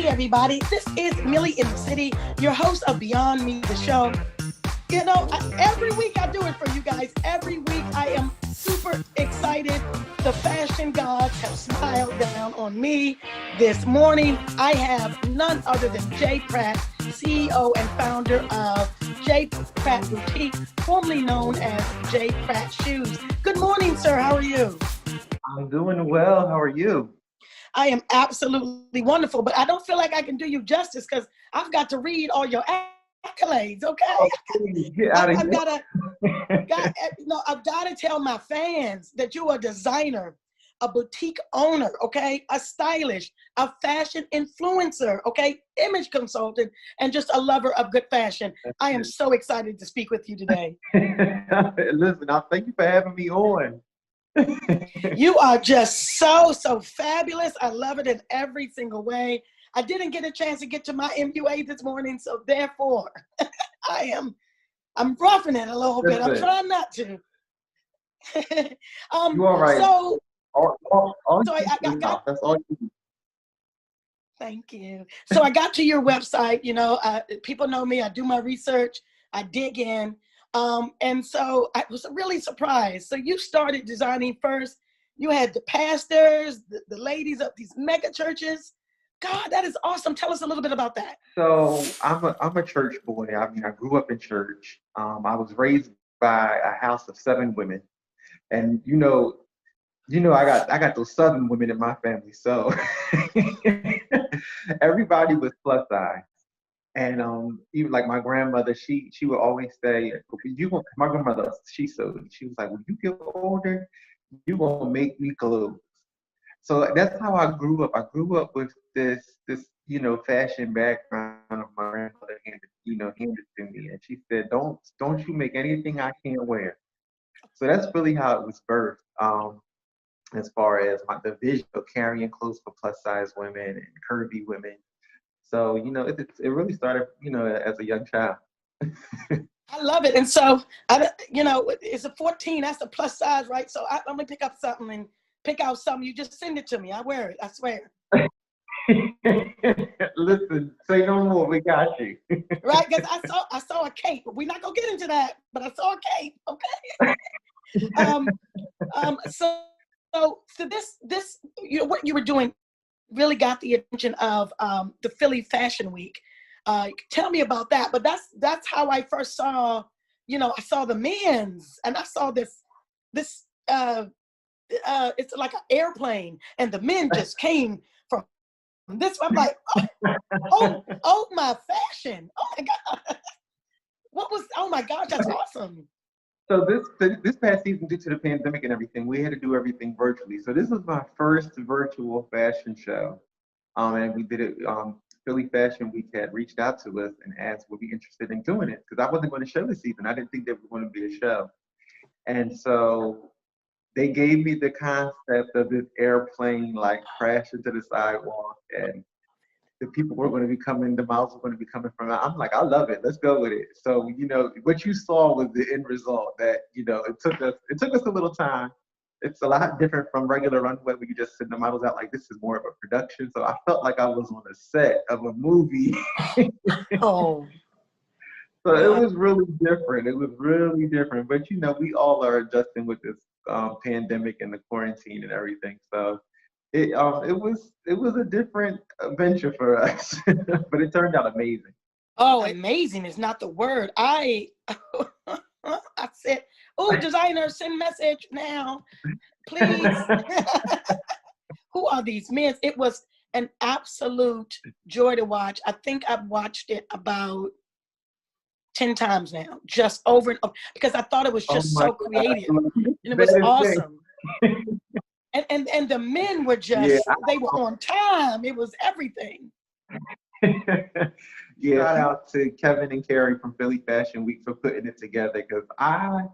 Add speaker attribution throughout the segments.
Speaker 1: Everybody. This is Millie in the City, your host of Beyond Me, the show. You know, every week I do it for you guys. Every week I am super excited. The fashion gods have smiled down on me. This morning I have none other than Jay Pratt, CEO and founder of Jay Pratt Boutique, formerly known as Jay Pratt Shoes. Good morning, sir. How are you?
Speaker 2: I'm doing well. How are you?
Speaker 1: I am absolutely wonderful, but I don't feel like I can do you justice because I've got to read all your accolades, okay?
Speaker 2: Oh, get out of here.
Speaker 1: I've got to tell my fans that you're a designer, a boutique owner, okay? A stylist, a fashion influencer, okay? Image consultant, and just a lover of good fashion. I am so excited to speak with you today.
Speaker 2: Listen, I thank you for having me on.
Speaker 1: You are just so fabulous. I love it in every single way. I didn't get a chance to get to my MUA this morning, so therefore I'm roughing it a little bit. I'm trying not to.
Speaker 2: You all right?
Speaker 1: So
Speaker 2: That's all you do.
Speaker 1: Thank you. So I got to your website. You know, people know me. I do my research. I dig in. And so I was really surprised. So you started designing first. You had the pastors, the ladies of these mega churches. God, that is awesome. Tell us a little bit about that.
Speaker 2: So I'm a church boy. I mean, I grew up in church. I was raised by a house of 7 women, and I got those Southern women in my family. So everybody was plus size. And even like my grandmother, she would always say, my grandmother, she was like, when you get older, you gonna make me clothes. So that's how I grew up. I grew up with this fashion background of my grandmother handed to me. And she said, don't you make anything I can't wear. So that's really how it was birthed. As far as the vision of carrying clothes for plus size women and curvy women. So, it really started, as a young child.
Speaker 1: I love it. And so, it's a 14. That's a plus size, right? So I'm going to pick up something and pick out something. You just send it to me. I wear it. I swear.
Speaker 2: Listen, say no more. We got you.
Speaker 1: Right? Because I saw a cape. We're not going to get into that, but I saw a cape. Okay. So this, what you were doing really got the attention of the Philly Fashion Week. Tell me about that. But that's how I first saw, I saw the men's, and I saw this it's like an airplane, and the men just came from this. I'm like, oh my fashion. Oh my God. Oh my gosh, that's awesome.
Speaker 2: So this past season, due to the pandemic and everything, we had to do everything virtually. So this was my first virtual fashion show, and we did it. Philly Fashion Week had reached out to us and asked, "Would we be interested in doing it?" Because I wasn't going to show this season. I didn't think there was going to be a show, and so they gave me the concept of this airplane like crash into the sidewalk, and the people were going to be coming, the mouths were going to be coming from. I'm like, I love it. Let's go with it. So, what you saw was the end result that, it took us a little time. It's a lot different from regular runway where you just send the models out. Like, this is more of a production. So I felt like I was on a set of a movie.
Speaker 1: Oh.
Speaker 2: So it was really different. It was really different. But, we all are adjusting with this pandemic and the quarantine and everything. So it was a different venture for us, but it turned out amazing.
Speaker 1: Oh, amazing is not the word. I said, oh, designer, send message now, please. Who are these men? It was an absolute joy to watch. I think I've watched it about 10 times now, just over and over, because I thought it was just so creative. And it was awesome. And the men were
Speaker 2: Yeah.
Speaker 1: just, they were on time. It was everything.
Speaker 2: Yeah, shout out to Kevin and Carrie from Philly Fashion Week for putting it together, because I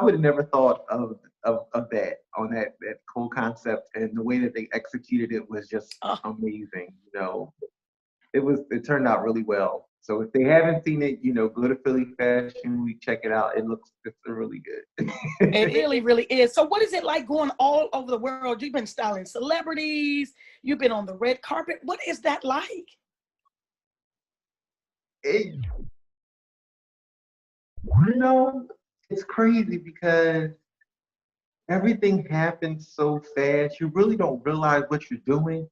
Speaker 2: would have never thought of that on that cool concept, and the way that they executed it was just amazing. It turned out really well. So if they haven't seen it, go to Philly Fashion Week, check it out. It's really good.
Speaker 1: It really, really is. So what is it like going all over the world? You've been styling celebrities. You've been on the red carpet. What is that like?
Speaker 2: It, it's crazy because everything happens so fast. You really don't realize what you're doing.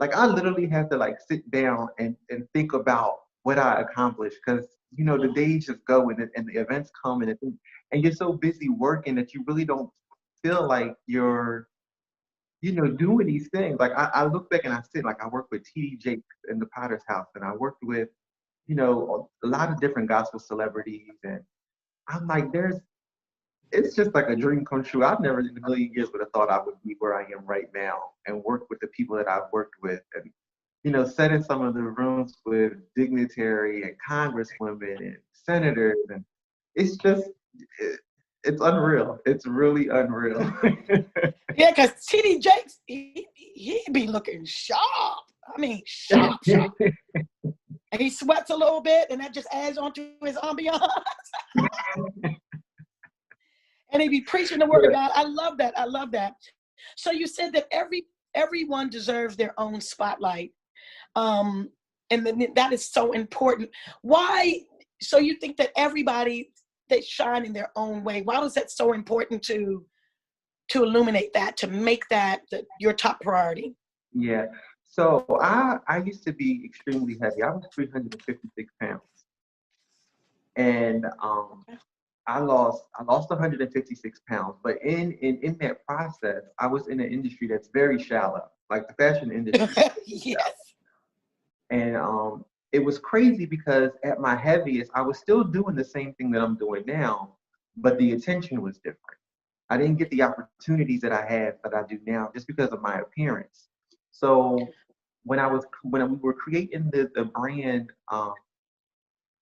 Speaker 2: Like, I literally have to sit down and think about what I accomplished, because the days just go, and the events come, and you're so busy working that you really don't feel like you're doing these things. Like, I look back and I sit, like, I worked with TD Jakes in the Potter's House, and I worked with a lot of different gospel celebrities, and I'm like, it's just like a dream come true. I've never in a million years would have thought I would be where I am right now and work with the people that I've worked with, and sit in some of the rooms with dignitary and congresswomen and senators, and it's just it's unreal. It's really unreal.
Speaker 1: Yeah, because TD Jakes, he be looking sharp. I mean, sharp. And he sweats a little bit, and that just adds on to his ambiance. And he be preaching the word of God. I love that. I love that. So you said that everyone deserves their own spotlight. And then that is so important. Why? So you think that everybody, they shine in their own way. Why was that so important to illuminate that, to make that your top priority?
Speaker 2: Yeah. So I used to be extremely heavy. I was 356 pounds. And I lost 156 pounds. But in that process, I was in an industry that's very shallow, like the fashion industry.
Speaker 1: Yes.
Speaker 2: And it was crazy because at my heaviest, I was still doing the same thing that I'm doing now, but the attention was different. I didn't get the opportunities that I do now, just because of my appearance. So when we were creating the brand,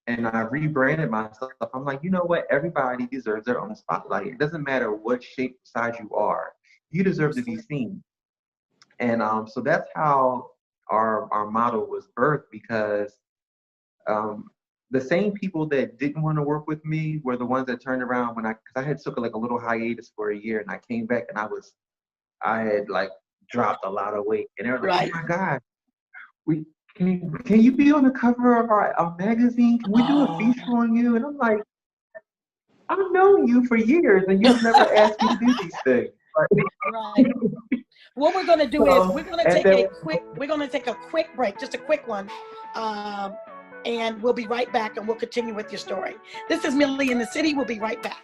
Speaker 2: and I rebranded myself, I'm like, you know what? Everybody deserves their own spotlight. It doesn't matter what shape, size you are. You deserve to be seen. And so that's how our model was birthed, because the same people that didn't want to work with me were the ones that turned around because I had took a little hiatus for a year, and I came back, and I had dropped a lot of weight, and they were like, right. Oh my God, can you be on the cover of our magazine? Can we do a feature on you? And I'm like, I've known you for years, and you've never asked me to do these things.
Speaker 1: Right. What we're going to do is we're going to take a quick break, just a quick one. And we'll be right back, and we'll continue with your story. This is Millie in the City. We'll be right back.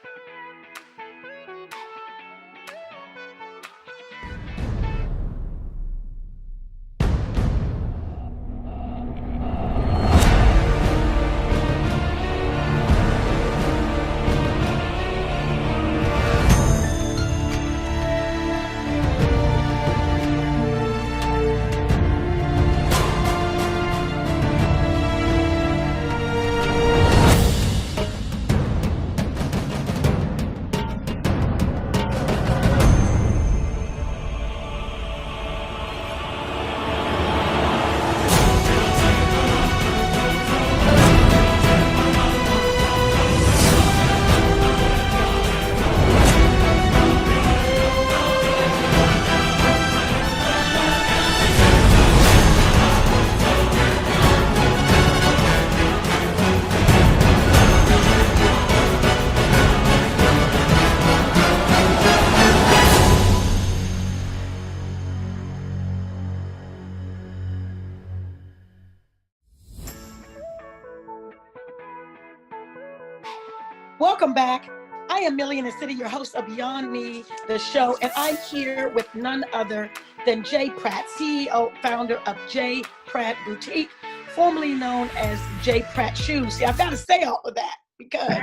Speaker 1: Welcome back. I am Millie in the City, your host of Beyond Me, the show, and I'm here with none other than J. Pratt, CEO, founder of J. Pratt Boutique, formerly known as J. Pratt Shoes. See, I've got to say all of that because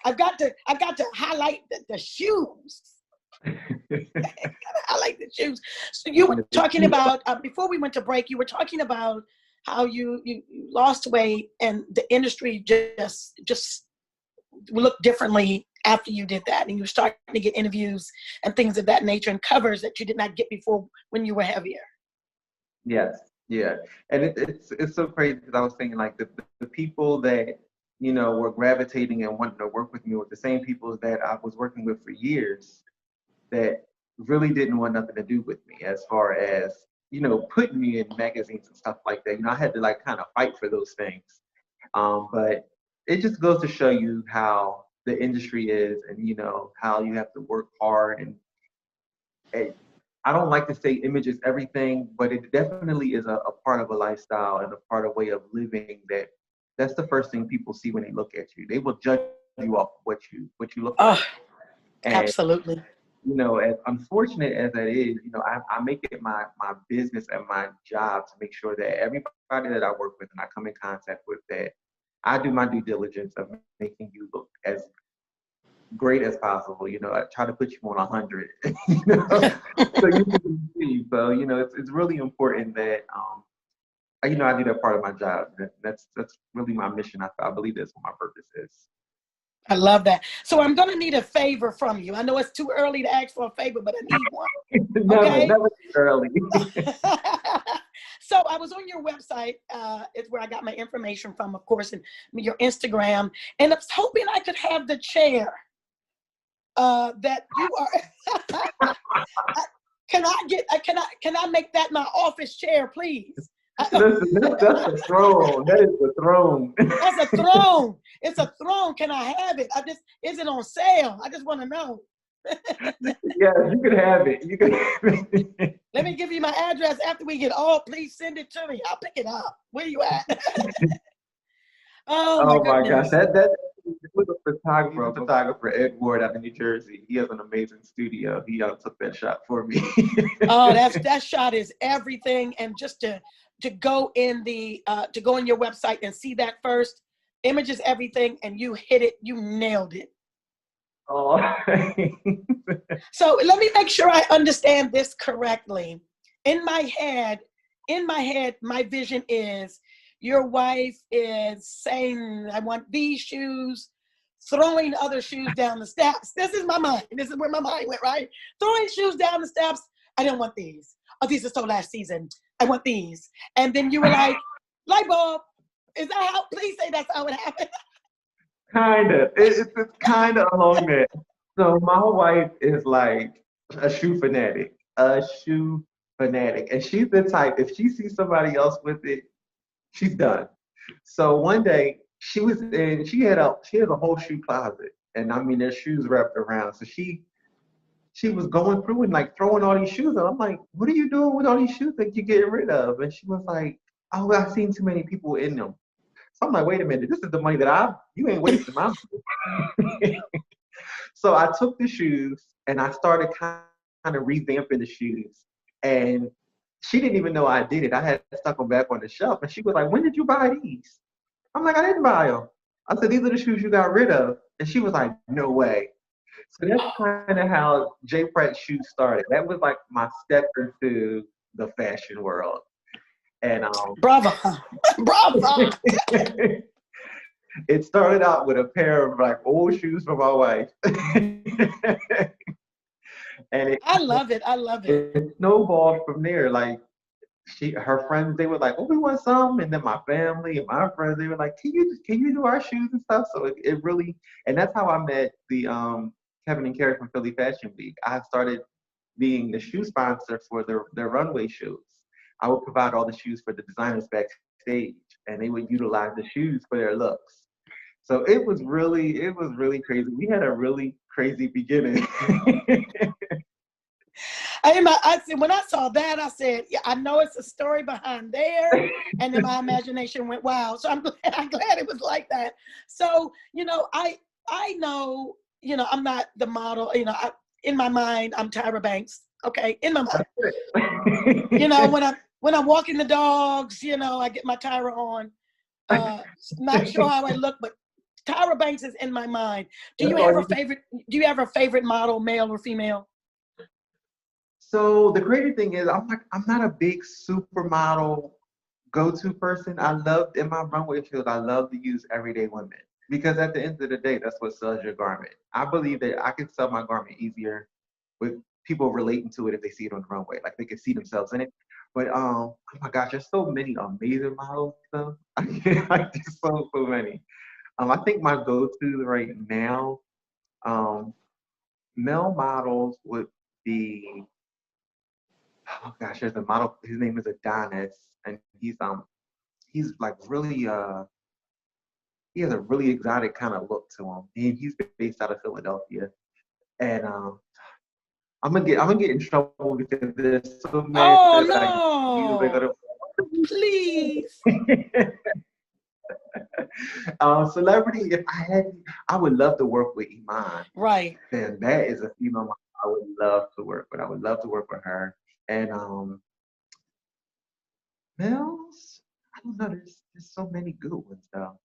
Speaker 1: I've got to highlight the shoes. shoes. So you were talking about, before we went to break, you were talking about how you lost weight and the industry just looked differently after you did that. And you were starting to get interviews and things of that nature and covers that you did not get before when you were heavier.
Speaker 2: Yes, yeah, and it's so crazy because I was thinking like the people that were gravitating and wanting to work with me were the same people that I was working with for years that really didn't want nothing to do with me as far as putting me in magazines and stuff like that. I had to like kind of fight for those things, but it just goes to show you how the industry is, and how you have to work hard and I don't like to say image is everything, but it definitely is a part of a lifestyle and a part of way of living that's the first thing people see when they look at you. They will judge you off what you look like. And,
Speaker 1: Absolutely.
Speaker 2: As unfortunate as that is, I make it my business and my job to make sure that everybody that I work with and I come in contact with, that I do my due diligence of making you look as great as possible. I try to put you on 100, so you can see. So, it's really important that, I do that part of my job. That's really my mission. I believe that's what my purpose is.
Speaker 1: I love that. So I'm going to need a favor from you. I know it's too early to ask for a favor, but I need one. Okay?
Speaker 2: Never too early.
Speaker 1: So I was on your website. It's where I got my information from, of course, and your Instagram. And I was hoping I could have the chair that you are. Can I make that my office chair, please?
Speaker 2: Listen, that's a throne. That is the throne.
Speaker 1: That's a throne. It's a throne. Can I have it? Is it on sale? I just want to know.
Speaker 2: Yeah, you can have it. You can have it.
Speaker 1: Let me give you my address after we get off. Please send it to me. I'll pick it up. Where you at?
Speaker 2: Oh my gosh, that was a photographer, Ed Ward out of New Jersey. He has an amazing studio. He took that shot for me.
Speaker 1: Oh, that shot is everything. And just to go in your website and see that first, image is everything, and you hit it. You nailed it.
Speaker 2: Oh.
Speaker 1: So let me make sure I understand this correctly. In my head, my vision is your wife is saying, I want these shoes, throwing other shoes down the steps. This is my mind. This is where my mind went, right? Throwing shoes down the steps. I don't want these. Oh, these are so last season. I want these. And then you were like, light bulb. Is that how? Please say that's how it happened.
Speaker 2: Kind of. It's kind of along that. So my wife is like a shoe fanatic. And she's the type, if she sees somebody else with it, she's done. So one day she has a whole shoe closet, and I mean there's shoes wrapped around. So she was going through and like throwing all these shoes, and I'm like, what are you doing with all these shoes that you're getting rid of? And she was like, oh, I've seen too many people in them. So I'm like, wait a minute, this is the money that you ain't wasting my money. So I took the shoes and I started kind of revamping the shoes, and she didn't even know I did it. I had stuck them back on the shelf, and she was like, when did you buy these? I'm like, I didn't buy them. I said, these are the shoes you got rid of. And she was like, no way. So that's kind of how J. Pratt shoes started. That was like my step into the fashion world. And
Speaker 1: Bravo. Bravo.
Speaker 2: It started out with a pair of like old shoes for my wife. And
Speaker 1: I love it.
Speaker 2: It snowballed from there. Like her friends, they were like, "Oh, we want some," and then my family and my friends, they were like, "Can you do our shoes and stuff?" So it really, and that's how I met the Kevin and Carrie from Philly Fashion Week. I started being the shoe sponsor for their runway shows. I would provide all the shoes for the designers backstage, and they would utilize the shoes for their looks. So it was really crazy. We had a really crazy beginning.
Speaker 1: I said, when I saw that, I said, yeah, I know it's a story behind there. And then my imagination went wild. So I'm glad it was like that. So, I know, I'm not the model, in my mind, I'm Tyra Banks. Okay. In my mind, when I'm walking the dogs, I get my Tyra on, not sure how I look, but Tyra Banks is in my mind. Do you have a favorite model, male or female?
Speaker 2: So the crazy thing is, I'm not a big supermodel go-to person. I love in my runway field. I love to use everyday women because at the end of the day, that's what sells your garment. I believe that I can sell my garment easier with people relating to it if they see it on the runway, like they can see themselves in it. But oh my gosh, there's so many amazing models though. Like there's so many. I think my go-to right now, um, male models would be, oh gosh, there's a model. His name is Adonis, and he's like really he has a really exotic kind of look to him. He's based out of Philadelphia, and I'm gonna get in trouble because there's so many
Speaker 1: Oh
Speaker 2: that I use. They're
Speaker 1: no, please.
Speaker 2: gonna celebrity. If I had, I would love to work with Iman.
Speaker 1: Right.
Speaker 2: Then that is a female model I would love to work with. I would love to work with her. And males, I don't know. There's so many good ones though.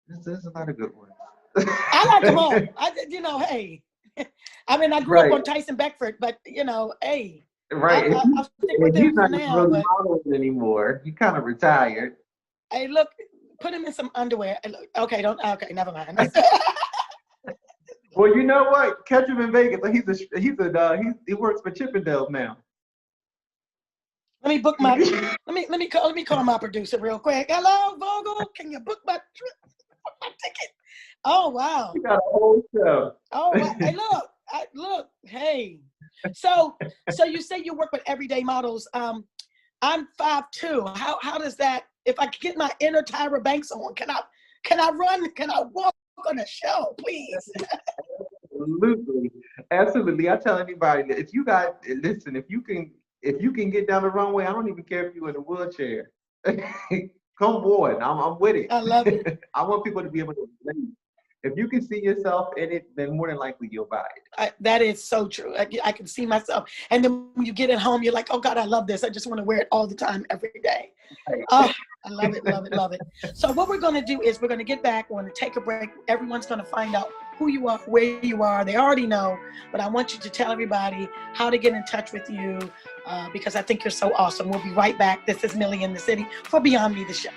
Speaker 2: There's a lot of good ones.
Speaker 1: I like them all. Hey, I mean, I grew up
Speaker 2: Right,
Speaker 1: on Tyson Beckford, but hey,
Speaker 2: right. And
Speaker 1: I'll stick with
Speaker 2: he's
Speaker 1: him for
Speaker 2: not even
Speaker 1: now.
Speaker 2: really
Speaker 1: But
Speaker 2: modeling anymore. He kind of retired.
Speaker 1: hey, look, put him in some underwear. Okay, don't. Okay, never mind.
Speaker 2: Well, you know what? Catch him in Vegas. He works for Chippendales now.
Speaker 1: Let me book my. Let me call my producer real quick. Hello, Vogel. Can you book my ticket? Oh wow.
Speaker 2: He got a whole show.
Speaker 1: Oh wow. Hey, look. Hey. So you say you work with everyday models. I'm 5'2". How does that? If I could get my inner Tyra Banks on, can I run? Can I walk on a show, please?
Speaker 2: Absolutely, absolutely. I tell anybody that if you can get down the runway, I don't even care if you're in a wheelchair. Come on, I'm with it.
Speaker 1: I love it.
Speaker 2: I want people to be able to relate. If you can see yourself in it, then more than likely you'll buy it.
Speaker 1: That is so true. I can see myself. And then when you get it home, you're like, oh God, I love this. I just want to wear it all the time, every day.
Speaker 2: Right.
Speaker 1: Oh, I love it, love it, love it. So what we're going to do is we're going to get back. We're going to take a break. Everyone's going to find out who you are, where you are. They already know, but I want you to tell everybody how to get in touch with you because I think you're so awesome. We'll be right back. This is Millie in the City for Beyond Me, the show.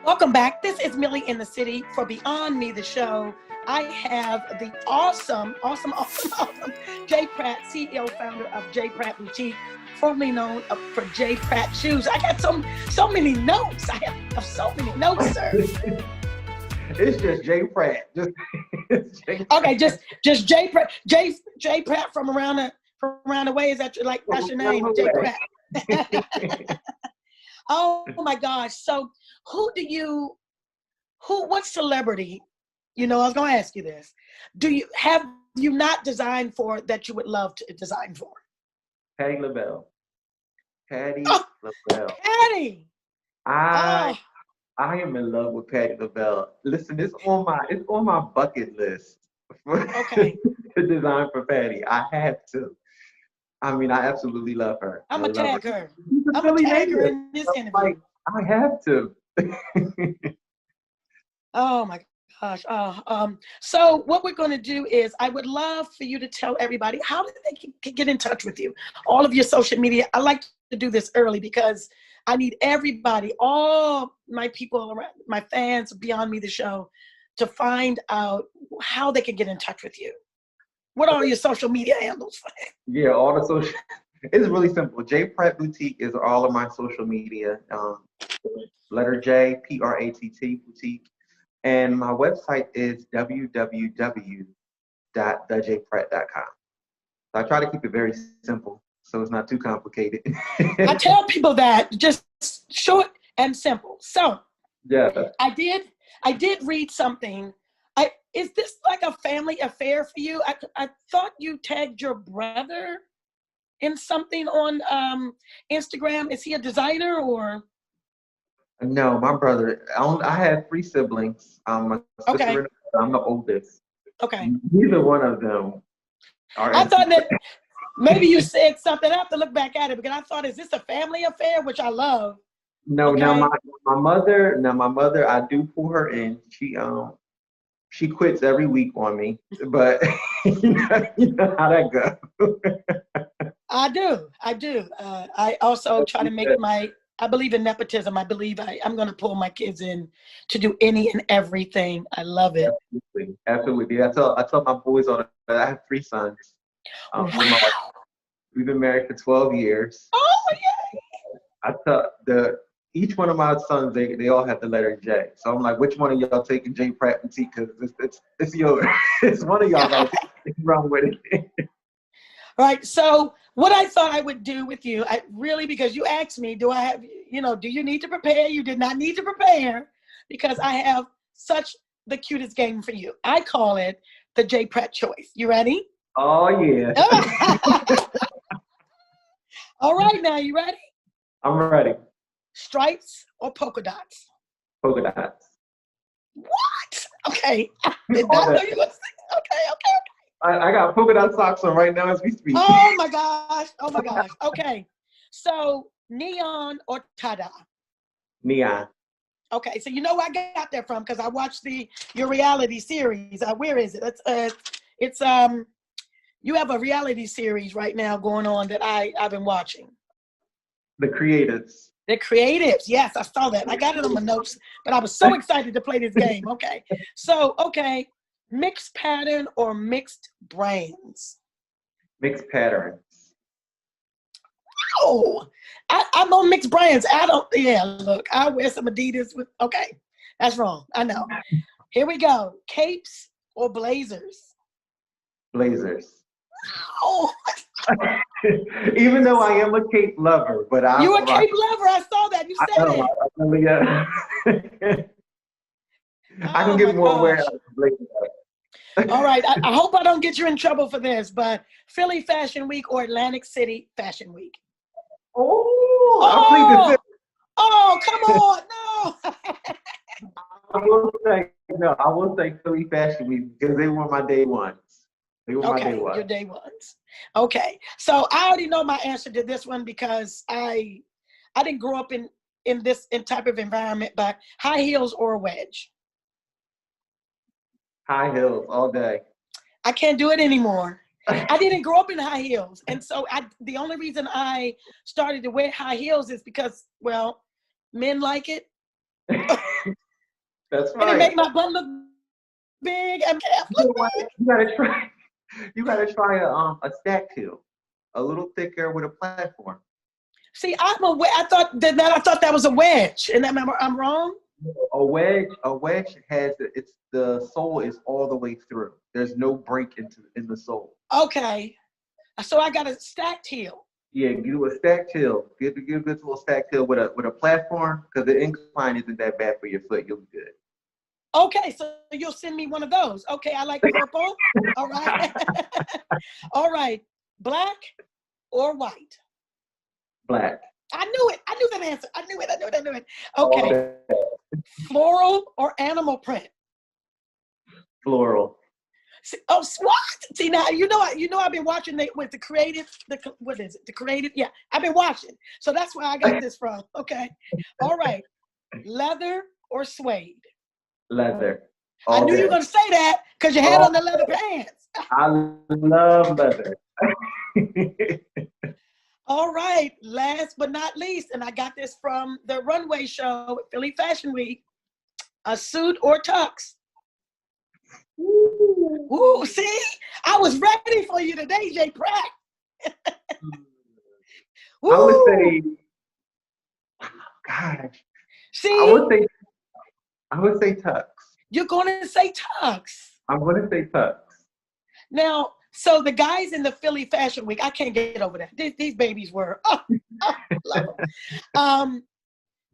Speaker 1: Welcome back. This is Millie in the City for Beyond Me, the show. I have the awesome J. Pratt, CEO, founder of J. Pratt Boutique, formerly known for J. Pratt Shoes. I got so many notes. I have so many notes, sir.
Speaker 2: It's just J. Pratt.
Speaker 1: Okay, just J. Pratt. J. Pratt from around the way. Is that that's your name, J. Pratt? Oh my gosh. So what celebrity, I was going to ask you this. Have you not designed for that you would love to design for?
Speaker 2: Patti LaBelle. Patti
Speaker 1: Oh,
Speaker 2: LaBelle.
Speaker 1: Patti.
Speaker 2: I am in love with Patti LaBelle. Listen, it's on my bucket list
Speaker 1: Okay.
Speaker 2: to design for Patti. I have to. I mean, I absolutely love her.
Speaker 1: I'm going to tag her.
Speaker 2: She's a
Speaker 1: I'm going
Speaker 2: Philly
Speaker 1: to tag her
Speaker 2: native.
Speaker 1: in this interview.
Speaker 2: Like, I have to.
Speaker 1: Oh my gosh. So what we're going to do is I would love for you to tell everybody how they can get in touch with you. All of your social media. I like to do this early because I need everybody, all my people around, my fans Beyond Me, the show, to find out how they can get in touch with you. What are your social media handles?
Speaker 2: Yeah, all the social. It's really simple. J Pratt Boutique is all of my social media. Letter J, Pratt Boutique. And my website is www.thejpratt.com. So I try to keep it very simple, so it's not too complicated.
Speaker 1: I tell people that, just short and simple. So
Speaker 2: yeah,
Speaker 1: I did read something. Is this like a family affair for you? I thought you tagged your brother in something on Instagram? Is he a designer or?
Speaker 2: No, my brother. I have three siblings. My
Speaker 1: Okay.
Speaker 2: sister and I'm the oldest.
Speaker 1: Okay.
Speaker 2: Neither one of them are
Speaker 1: I
Speaker 2: into.
Speaker 1: thought that maybe you said something. I have to look back at it because I thought, is this a family affair? Which I love.
Speaker 2: No, now
Speaker 1: Okay.
Speaker 2: my mother, I do pull her in. She quits every week on me, but you know how that goes.
Speaker 1: I do. I also try to make I believe in nepotism. I believe I'm going to pull my kids in to do any and everything. I love it.
Speaker 2: Absolutely, absolutely. I tell my boys all the time. I have three sons. Me and my wife,
Speaker 1: Wow.
Speaker 2: we've been married for 12 years.
Speaker 1: Oh, yeah.
Speaker 2: I tell each one of my sons, they all have the letter J. So I'm like, which one of y'all taking J Pratt and T? Because it's yours. It's one of y'all got to take wrong with it.
Speaker 1: All right. So what I thought I would do with you, I really, because you asked me, do I have, do you need to prepare? You did not need to prepare because I have such the cutest game for you. I call it the J Pratt choice. You ready?
Speaker 2: Oh yeah.
Speaker 1: All right. Now you ready?
Speaker 2: I'm ready.
Speaker 1: Stripes or polka dots?
Speaker 2: Polka dots.
Speaker 1: What? Okay. I did not know you were saying. Okay.
Speaker 2: I got polka dot socks on right now as we speak.
Speaker 1: Oh my gosh. Okay. So neon or tada?
Speaker 2: Neon.
Speaker 1: Okay, so you know where I got that from because I watched your reality series. Where is it? It's you have a reality series right now going on that I've been watching.
Speaker 2: The Creatives.
Speaker 1: The Creatives. Yes, I saw that. I got it on my notes, but I was so excited to play this game. Okay. So, mixed pattern or mixed brands?
Speaker 2: Mixed patterns.
Speaker 1: Oh, I'm on mixed brands. Look, I wear some Adidas okay, that's wrong. I know. Here we go. Capes or blazers?
Speaker 2: Blazers.
Speaker 1: Oh,
Speaker 2: Even though I am a cape lover, but
Speaker 1: you a cape lover. I saw that. You said it.
Speaker 2: I really am. I can
Speaker 1: Oh my
Speaker 2: get more wear
Speaker 1: gosh.
Speaker 2: out of blazers.
Speaker 1: All right. I hope I don't get you in trouble for this, but Philly Fashion Week or Atlantic City Fashion Week?
Speaker 2: I plead the fifth.
Speaker 1: Oh, come on. No.
Speaker 2: I will say Philly Fashion Week because they were my day ones. They were my day ones.
Speaker 1: Your day ones. Okay. So I already know my answer to this one because I didn't grow up in this type of environment, but high heels or a wedge?
Speaker 2: High heels all day.
Speaker 1: I can't do it anymore. I didn't grow up in high heels. And so the only reason I started to wear high heels is because, well, men like it.
Speaker 2: That's right.
Speaker 1: And it make my butt look big and calf look big.
Speaker 2: You gotta try a stack heel, a little thicker with a platform.
Speaker 1: See, I thought that was a wedge. And I'm wrong?
Speaker 2: A wedge has the sole is all the way through. There's no break in the sole.
Speaker 1: Okay. So I got a stacked heel.
Speaker 2: Yeah, do a stacked heel. Get a good little stacked heel with a platform because the incline isn't that bad for your foot. You'll be good.
Speaker 1: Okay, so you'll send me one of those. Okay, I like purple. All right. All right. Black or white?
Speaker 2: Black.
Speaker 1: I knew it. I knew that answer. I knew it. Okay. Floral or animal print?
Speaker 2: Floral.
Speaker 1: See, what? See now, I've been watching with the creative. What is it? The creative. Yeah, I've been watching. So that's where I got this from. Okay. All right. Leather or suede?
Speaker 2: Leather.
Speaker 1: I knew you were gonna say that because you had on the leather pants.
Speaker 2: I love leather.
Speaker 1: All right. Last but not least, and I got this from the runway show at Philly Fashion Week. A suit or tux? Ooh, see? I was ready for you today, J Pratt.
Speaker 2: I would say, gosh.
Speaker 1: See?
Speaker 2: I would say tux.
Speaker 1: You're going to say tux.
Speaker 2: I'm going to say tux.
Speaker 1: Now, so the guys in the Philly Fashion Week, I can't get over that. These babies were, love them.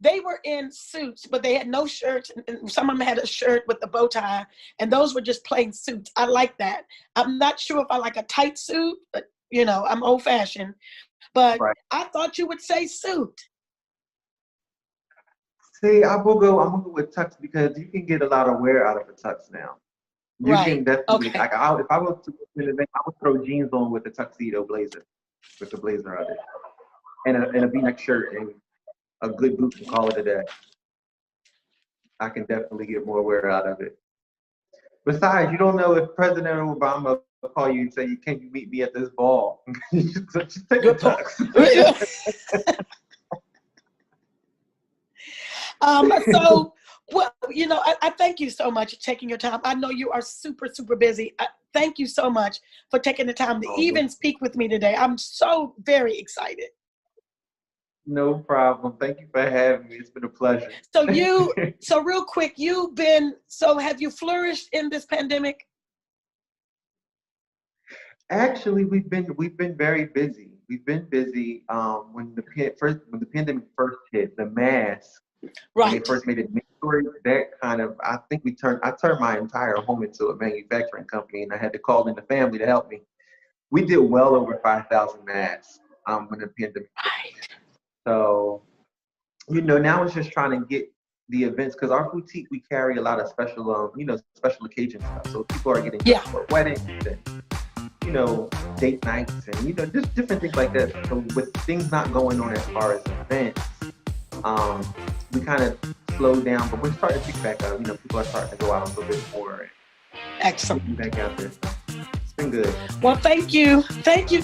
Speaker 1: They were in suits, but they had no shirts. And some of them had a shirt with the bow tie, and those were just plain suits. I like that. I'm not sure if I like a tight suit, but I'm old fashioned, but
Speaker 2: Right.
Speaker 1: I thought you would say suit.
Speaker 2: See, I'm gonna go with tux because you can get a lot of wear out of a tux now. You
Speaker 1: Right.
Speaker 2: can definitely,
Speaker 1: Okay.
Speaker 2: like, if I was to go to an event, I would throw jeans on with a tuxedo blazer, with the blazer on it, and a V-neck shirt and a good boot and call it a day. I can definitely get more wear out of it. Besides, you don't know if President Obama will call you and say, "Can you meet me at this ball?" Just take a
Speaker 1: Good point.
Speaker 2: tux.
Speaker 1: So, well, I thank you so much for taking your time. I know you are super, super busy. Thank you so much for taking the time to even speak with me today. I'm so very excited.
Speaker 2: No problem. Thank you for having me. It's been a pleasure.
Speaker 1: So real quick, have you flourished in this pandemic?
Speaker 2: Actually, we've been very busy. We've been busy. When the pandemic first hit, the mask, when they
Speaker 1: Right.
Speaker 2: first made it mandatory, that kind of, I turned my entire home into a manufacturing company, and I had to call in the family to help me. We did well over 5,000 masks when the pandemic hit.
Speaker 1: Right.
Speaker 2: So, now it's just trying to get the events, because our boutique, we carry a lot of special, special occasion stuff. So people are getting
Speaker 1: Yeah.
Speaker 2: for weddings and, date nights and, just different things like that. So with things not going on as far as events, we kind of slowed down, but we're starting to pick back up. People are starting to go out a little bit more
Speaker 1: Excellent.
Speaker 2: and get back out there. So it's been good.
Speaker 1: Well, thank you. Thank you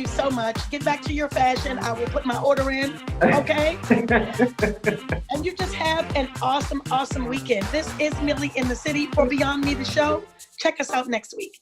Speaker 1: so much. Get back to your fashion. I will put my order in, okay? And you just have an awesome, awesome weekend. This is Millie in the City for Beyond Me, the show. Check us out next week.